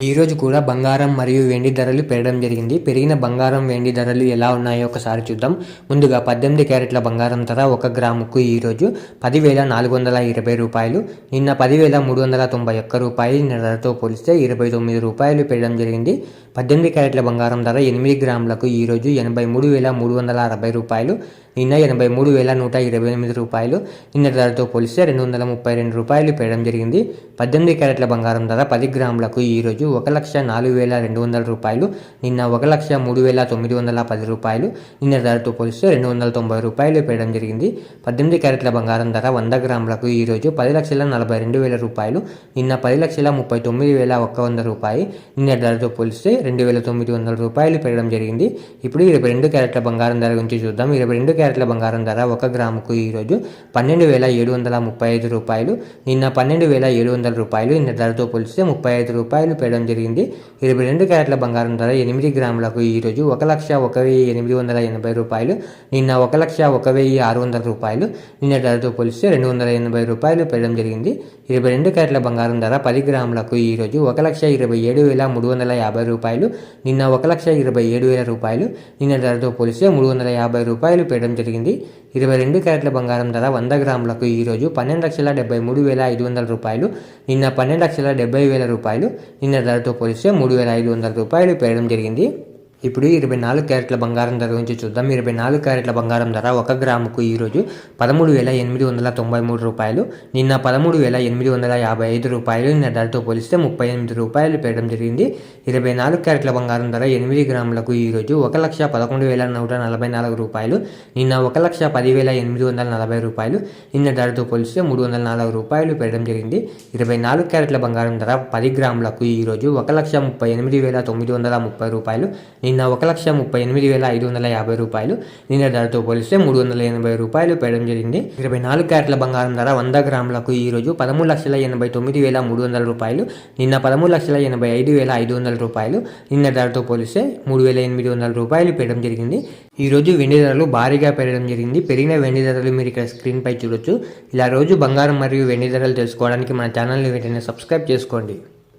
ఈరోజు కూడా బంగారం మరియు వెండి ధరలు పెరగడం జరిగింది. పెరిగిన బంగారం వెండి ధరలు ఎలా ఉన్నాయో ఒకసారి చూద్దాం. ముందుగా 18 క్యారెట్ల బంగారం ధర 1 గ్రాముకు ఈరోజు 10,420 రూపాయలు, నిన్న 10,391 రూపాయలు. నిన్న ధరతో పోలిస్తే 29 రూపాయలు పెరగడం జరిగింది. 18 క్యారెట్ల బంగారం ధర 8 గ్రాములకు ఈరోజు 83,360 రూపాయలు, నిన్న 83,128 రూపాయలు. నిన్న ధరతో పోలిస్తే 232 రూపాయలు పెరగడం జరిగింది. 18 క్యారెట్ల బంగారం ధర 10 గ్రాములకు ఈరోజు 1,04,200 రూపాయలు, నిన్న 1,03,910 రూపాయలు. నిన్న ధరతో పోలిస్తే 290 రూపాయలు పెరగడం జరిగింది. 18 క్యారెట్ల బంగారం ధర 100 గ్రాములకు ఈరోజు 10,42,000 రూపాయలు, నిన్న 10,39,100 రూపాయలు. నిన్న ధరతో పోలిస్తే 2,900 రూపాయలు పెరగడం జరిగింది. ఇప్పుడు 22 క్యారెట్ల బంగారం ధర గురించి చూద్దాం. 22 క్యారెట్ల బంగారం ధర 1 గ్రాముకు ఈరోజు 12,735 రూపాయలు, నిన్న 12,700 రూపాయలు. నిన్న ధరతో పోలిస్తే 35 రూపాయలు పెరగడం జరిగింది. 22 క్యారెట్ల బంగారం ధర 8 గ్రాములకు ఈరోజు 1,01,880 రూపాయలు, నిన్న 1,01,600 రూపాయలు. నిన్న ధరతో పోలిస్తే 280 రూపాయలు పెరగడం జరిగింది. 22 క్యారెట్ల బంగారం ధర 10 గ్రాములకు ఈరోజు 1,27,350 రూపాయలు, నిన్న 1,27,000 రూపాయలు. నిన్న ధరతో పోలిస్తే 350 రూపాయలు పెరగడం జరిగింది. 22 క్యారెట్ల బంగారం ధర 100 గ్రాములకు ఈరోజు 12,73,500 రూపాయలు, నిన్న 12,70,000 రూపాయలు. నిన్న ధరతో పోలిస్తే 3,500 రూపాయలు పెరగడం జరిగింది. ఇప్పుడు 24 క్యారెట్ల బంగారం ధర గురించి చూద్దాం. 24 క్యారెట్ల బంగారం ధర 1 గ్రాముకు ఈరోజు 13,893 రూపాయలు, నిన్న 13,855 రూపాయలు. నిన్న ధరతో పోలిస్తే 38 రూపాయలు పెరగడం జరిగింది. 24 క్యారెట్ల బంగారం ధర 8 గ్రాములకు ఈరోజు 1,11,144 రూపాయలు, నిన్న 1,10,840 రూపాయలు. నిన్న ధరతో పోలిస్తే 304 రూపాయలు పెరగడం జరిగింది. 24 క్యారెట్ల బంగారం ధర 10 గ్రాములకు ఈరోజు 1,38,930 రూపాయలు, నిన్న 1,38,550 రూపాయలు. నిన్న ధరతో పోలిస్తే 380 రూపాయలు పెరగడం జరిగింది. 24 క్యారెట్ల బంగారం ధర 100 గ్రాములకు ఈరోజు 13,89,300 రూపాయలు, నిన్న 13,85,500 రూపాయలు. నిన్న ధరతో పోలిస్తే 3,800 రూపాయలు పెరగడం జరిగింది. ఈరోజు వెండి ధరలు భారీగా పెరగడం జరిగింది. పెరిగిన వెండి ధరలు మీరు ఇక్కడ స్క్రీన్ పై చూడొచ్చు. ఇలా రోజు బంగారం మరియు వెండి ధరలు తెలుసుకోవడానికి మన ఛానల్ని వెంటనే సబ్స్క్రైబ్ చేసుకోండి.